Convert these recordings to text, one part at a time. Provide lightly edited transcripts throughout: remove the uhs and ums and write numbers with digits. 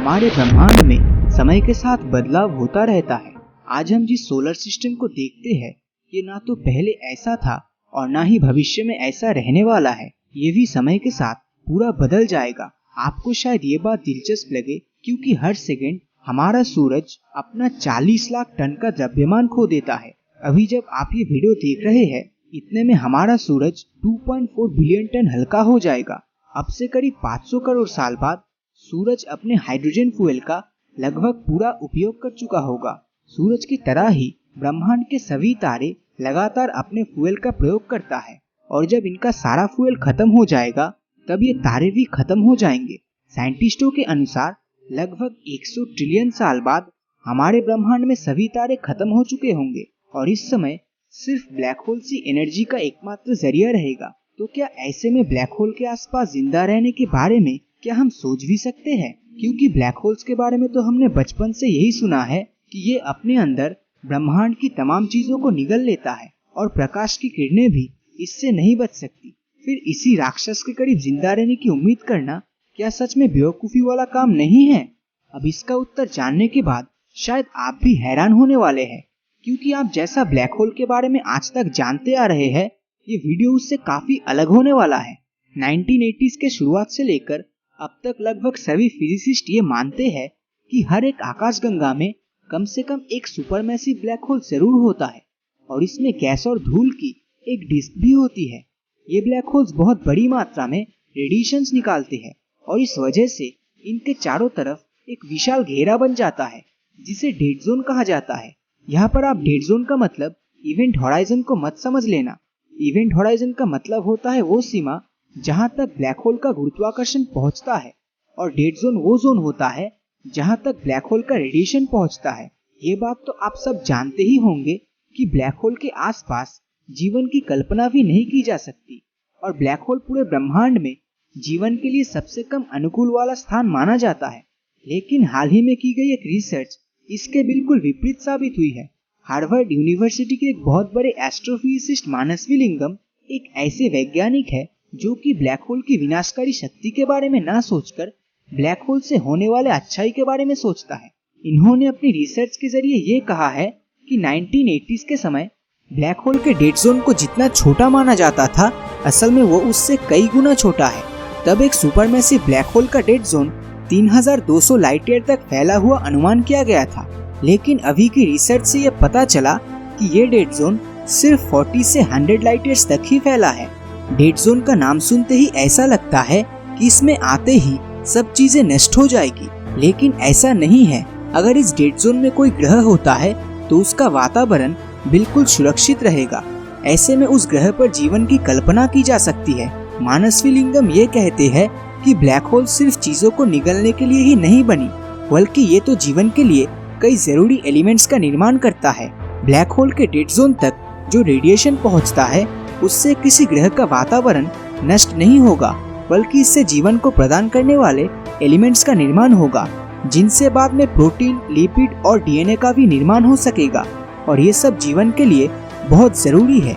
हमारे ब्रह्मांड में समय के साथ बदलाव होता रहता है। आज हम जिस सोलर सिस्टम को देखते हैं, ये ना तो पहले ऐसा था और ना ही भविष्य में ऐसा रहने वाला है। ये भी समय के साथ पूरा बदल जाएगा। आपको शायद ये बात दिलचस्प लगे, क्योंकि हर सेकंड हमारा सूरज अपना 40 लाख टन का द्रव्यमान खो देता है। अभी जब आप ये वीडियो देख रहे हैं, इतने में हमारा सूरज 2.4 बिलियन टन हल्का हो जाएगा। अब से करीब 500 करोड़ साल बाद सूरज अपने हाइड्रोजन फ्यूल का लगभग पूरा उपयोग कर चुका होगा। सूरज की तरह ही ब्रह्मांड के सभी तारे लगातार अपने फ्यूल का प्रयोग करता है, और जब इनका सारा फ्यूल खत्म हो जाएगा तब ये तारे भी खत्म हो जाएंगे। साइंटिस्टों के अनुसार लगभग 100 ट्रिलियन साल बाद हमारे ब्रह्मांड में सभी तारे खत्म हो चुके होंगे और इस समय सिर्फ ब्लैक होल सी एनर्जी का एकमात्र जरिया रहेगा। तो क्या ऐसे में ब्लैक होल के आसपास जिंदा रहने के बारे में क्या हम सोच भी सकते हैं? क्योंकि ब्लैक होल्स के बारे में तो हमने बचपन से यही सुना है कि ये अपने अंदर ब्रह्मांड की तमाम चीजों को निगल लेता है और प्रकाश की किरणें भी इससे नहीं बच सकती। फिर इसी राक्षस के करीब जिंदा रहने की उम्मीद करना क्या सच में बेवकूफी वाला काम नहीं है? अब इसका उत्तर जानने के बाद शायद आप भी हैरान होने वाले हैं, क्योंकि आप जैसा ब्लैक होल के बारे में आज तक जानते आ रहे हैं, ये वीडियो उससे काफी अलग होने वाला है। 1980s के शुरुआत से लेकर अब तक लगभग सभी फिजिसिस्ट ये मानते हैं कि हर एक आकाशगंगा में कम से कम एक सुपरमैसिव ब्लैक होल जरूर होता है और इसमें गैस और धूल की एक डिस्क भी होती है। ये ब्लैक होल्स बहुत बड़ी मात्रा में रेडिएशंस निकालते हैं और इस वजह से इनके चारों तरफ एक विशाल घेरा बन जाता है, जिसे डेड जोन कहा जाता है। यहाँ पर आप डेड जोन का मतलब इवेंट होराइजन को मत समझ लेना। इवेंट होराइजन का मतलब होता है वो सीमा जहाँ तक ब्लैक होल का गुरुत्वाकर्षण पहुँचता है, और डेड जोन वो जोन होता है जहाँ तक ब्लैक होल का रेडिएशन पहुँचता है। ये बात तो आप सब जानते ही होंगे कि ब्लैक होल के आसपास जीवन की कल्पना भी नहीं की जा सकती, और ब्लैक होल पूरे ब्रह्मांड में जीवन के लिए सबसे कम अनुकूल वाला स्थान माना जाता है। लेकिन हाल ही में की गई एक रिसर्च इसके बिल्कुल विपरीत साबित हुई है। हार्वर्ड यूनिवर्सिटी के एक बहुत बड़े एस्ट्रोफिजिसिस्ट मानसवी लिंगम एक ऐसे वैज्ञानिक है जो कि ब्लैक होल की विनाशकारी शक्ति के बारे में ना सोचकर ब्लैक होल से होने वाले अच्छाई के बारे में सोचता है। इन्होंने अपनी रिसर्च के जरिए ये कहा है कि 1980s के समय ब्लैक होल के डेड जोन को जितना छोटा माना जाता था, असल में वो उससे कई गुना छोटा है। तब एक सुपरमैसिव ब्लैक होल का डेड जोन 3200 लाइट ईयर तक फैला हुआ अनुमान किया गया था, लेकिन अभी की रिसर्च से यह पता चला कि ये डेड जोन सिर्फ 40 से 100 लाइट ईयर्स तक ही फैला है। डेड जोन का नाम सुनते ही ऐसा लगता है कि इसमें आते ही सब चीजें नष्ट हो जाएगी, लेकिन ऐसा नहीं है। अगर इस डेड जोन में कोई ग्रह होता है तो उसका वातावरण बिल्कुल सुरक्षित रहेगा। ऐसे में उस ग्रह पर जीवन की कल्पना की जा सकती है। मानसवी लिंगम ये कहते हैं कि ब्लैक होल सिर्फ चीजों को निगलने के लिए ही नहीं बनी, बल्कि ये तो जीवन के लिए कई जरूरी एलिमेंट्स का निर्माण करता है। ब्लैक होल के डेड जोन तक जो रेडिएशन पहुंचता है, उससे किसी ग्रह का वातावरण नष्ट नहीं होगा, बल्कि इससे जीवन को प्रदान करने वाले एलिमेंट्स का निर्माण होगा, जिनसे बाद में प्रोटीन, लिपिड और डीएनए का भी निर्माण हो सकेगा, और ये सब जीवन के लिए बहुत जरूरी है।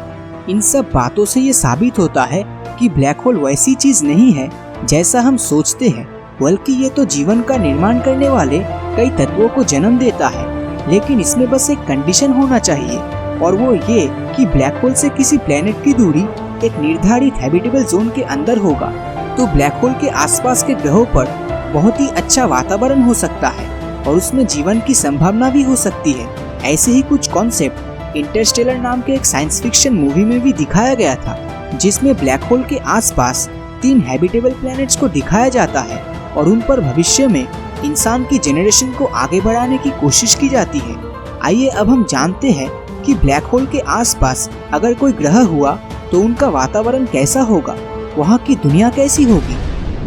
इन सब बातों से ये साबित होता है कि ब्लैक होल वैसी चीज नहीं है जैसा हम सोचते हैं, बल्कि ये तो जीवन का निर्माण करने वाले कई तत्वों को जन्म देता है। लेकिन इसमें बस एक कंडीशन होना चाहिए, और वो ये कि ब्लैक होल से किसी प्लेनेट की दूरी एक निर्धारित हैबिटेबल जोन के अंदर होगा। तो ब्लैक होल के आसपास के ग्रहों पर बहुत ही अच्छा वातावरण हो सकता है और उसमें जीवन की संभावना भी हो सकती है। ऐसे ही कुछ कॉन्सेप्ट इंटरस्टेलर नाम के एक साइंस फिक्शन मूवी में भी दिखाया गया था, जिसमें ब्लैक होल के आसपास 3 हैबिटेबल प्लैनेट्स को दिखाया जाता है और उन पर भविष्य में इंसान की जेनरेशन को आगे बढ़ाने की कोशिश की जाती है। आइए अब हम जानते हैं कि ब्लैक होल के आसपास अगर कोई ग्रह हुआ तो उनका वातावरण कैसा होगा, वहाँ की दुनिया कैसी होगी।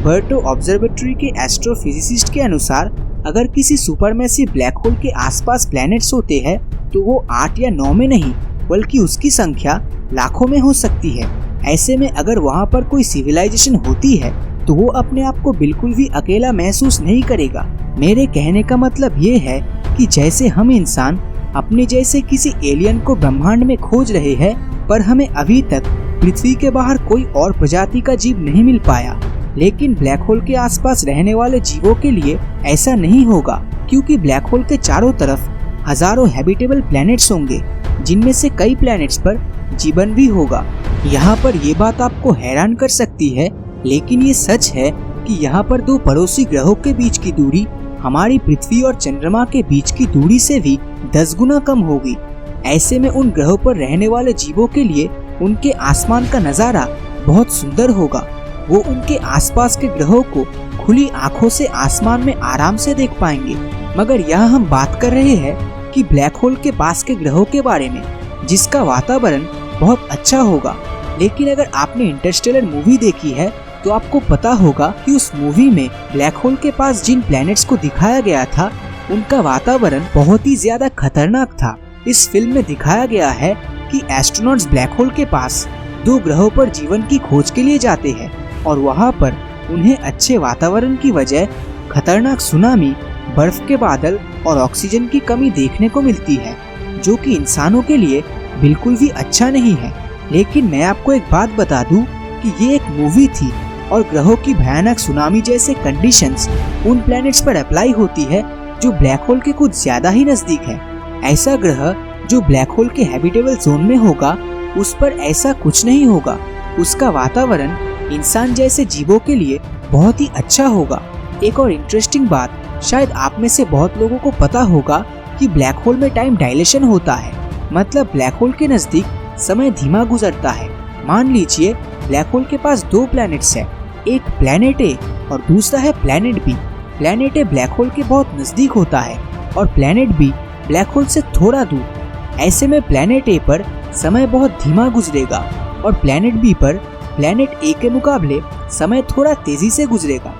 बर्टो ऑब्जर्वेटरी के एस्ट्रोफिजिसिस्ट के अनुसार अगर किसी सुपरमैसिव ब्लैक होल के आसपास प्लैनेट्स होते हैं तो वो 8 या 9 में नहीं, बल्कि उसकी संख्या लाखों में हो सकती है। ऐसे में अगर वहाँ पर कोई सिविलाइजेशन होती है तो वो अपने आप को बिल्कुल भी अकेला महसूस नहीं करेगा। मेरे कहने का मतलब ये है कि जैसे हम इंसान अपने जैसे किसी एलियन को ब्रह्मांड में खोज रहे हैं, पर हमें अभी तक पृथ्वी के बाहर कोई और प्रजाति का जीव नहीं मिल पाया। लेकिन ब्लैक होल के आसपास रहने वाले जीवों के लिए ऐसा नहीं होगा, क्योंकि ब्लैक होल के चारों तरफ हजारों हैबिटेबल प्लैनेट्स होंगे, जिनमें से कई प्लैनेट्स पर जीवन भी होगा। यहाँ पर ये बात आपको हैरान कर सकती है, लेकिन ये सच है कि यहाँ पर दो पड़ोसी ग्रहों के बीच की दूरी हमारी पृथ्वी और चंद्रमा के बीच की दूरी से भी 10 गुना कम होगी। ऐसे में उन ग्रहों पर रहने वाले जीवों के लिए उनके आसमान का नजारा बहुत सुंदर होगा। वो उनके आसपास के ग्रहों को खुली आंखों से आसमान में आराम से देख पाएंगे। मगर यहाँ हम बात कर रहे हैं कि ब्लैक होल के पास के ग्रहों के बारे में, जिसका वातावरण बहुत अच्छा होगा। लेकिन अगर आपने इंटरस्टेलर मूवी देखी है तो आपको पता होगा कि उस मूवी में ब्लैक होल के पास जिन प्लैनेट्स को दिखाया गया था उनका वातावरण बहुत ही ज्यादा खतरनाक था। इस फिल्म में दिखाया गया है कि एस्ट्रोनॉट्स ब्लैक होल के पास 2 ग्रहों पर जीवन की खोज के लिए जाते हैं और वहाँ पर उन्हें अच्छे वातावरण की वजह खतरनाक सुनामी, बर्फ के बादल और ऑक्सीजन की कमी देखने को मिलती है, जो कि इंसानों के लिए बिल्कुल भी अच्छा नहीं है। लेकिन मैं आपको एक बात बता दूं कि ये एक मूवी थी और ग्रहों की भयानक सुनामी जैसे कंडीशंस उन प्लैनेट्स पर अप्लाई होती है जो ब्लैक होल के कुछ ज्यादा ही नजदीक है। ऐसा ग्रह जो ब्लैक होल के हैबिटेबल जोन में होगा, उस पर ऐसा कुछ नहीं होगा। उसका वातावरण इंसान जैसे जीवों के लिए बहुत ही अच्छा होगा। एक और इंटरेस्टिंग बात, शायद आप में से बहुत लोगों को पता होगा कि ब्लैक होल में टाइम डायलेशन होता है, मतलब ब्लैक होल के नजदीक समय धीमा गुजरता है। मान लीजिए ब्लैक होल के पास 2 प्लैनेट्स हैं, एक प्लैनेट ए और दूसरा है प्लैनेट बी। प्लैनेट ए ब्लैक होल के बहुत नजदीक होता है और प्लैनेट बी ब्लैक होल से थोड़ा दूर। ऐसे में प्लैनेट ए पर समय बहुत धीमा गुजरेगा और प्लैनेट बी पर प्लैनेट ए के मुकाबले समय थोड़ा तेजी से गुजरेगा।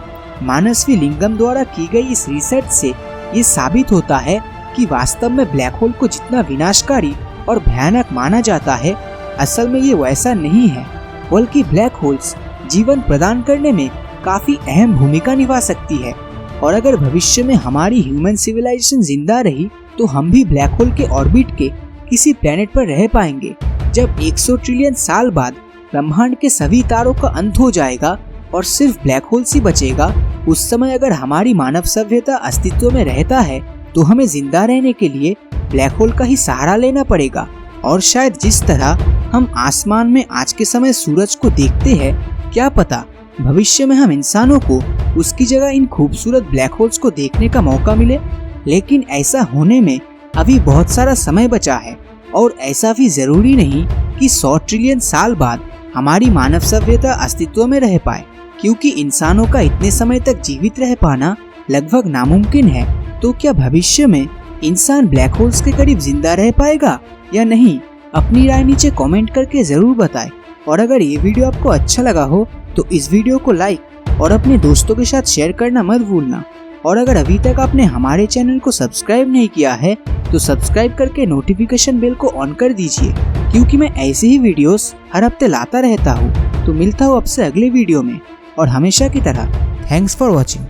मानसवी लिंगम द्वारा की गई इस रिसर्च से ये साबित होता है कि वास्तव में ब्लैक होल को जितना विनाशकारी और भयानक माना जाता है, असल में ये वैसा नहीं है, बल्कि ब्लैक होल्स जीवन प्रदान करने में काफी अहम भूमिका निभा सकती है। और अगर भविष्य में हमारी ह्यूमन सिविलाइजेशन जिंदा रही तो हम भी ब्लैक होल के ऑर्बिट के किसी प्लेनेट पर रह पाएंगे। जब 100 ट्रिलियन साल बाद ब्रह्मांड के सभी तारों का अंत हो जाएगा और सिर्फ ब्लैक होल ही बचेगा, उस समय अगर हमारी मानव सभ्यता अस्तित्व में रहता है तो हमें जिंदा रहने के लिए ब्लैक होल का ही सहारा लेना पड़ेगा। और शायद जिस तरह हम आसमान में आज के समय सूरज को देखते हैं, क्या पता भविष्य में हम इंसानों को उसकी जगह इन खूबसूरत ब्लैक होल्स को देखने का मौका मिले। लेकिन ऐसा होने में अभी बहुत सारा समय बचा है और ऐसा भी जरूरी नहीं कि 100 ट्रिलियन साल बाद हमारी मानव सभ्यता अस्तित्व में रह पाए, क्योंकि इंसानों का इतने समय तक जीवित रह पाना लगभग नामुमकिन है। तो क्या भविष्य में इंसान ब्लैक होल्स के करीब जिंदा रह पाएगा या नहीं? अपनी राय नीचे कमेंट करके जरूर बताएं। और अगर ये वीडियो आपको अच्छा लगा हो तो इस वीडियो को लाइक और अपने दोस्तों के साथ शेयर करना मत भूलना। और अगर अभी तक आपने हमारे चैनल को सब्सक्राइब नहीं किया है तो सब्सक्राइब करके नोटिफिकेशन बेल को ऑन कर दीजिए, क्योंकि मैं ऐसे ही वीडियोस हर हफ्ते लाता रहता हूँ। तो मिलता हूँ आपसे अगले वीडियो में, और हमेशा की तरह थैंक्स फॉर वॉचिंग।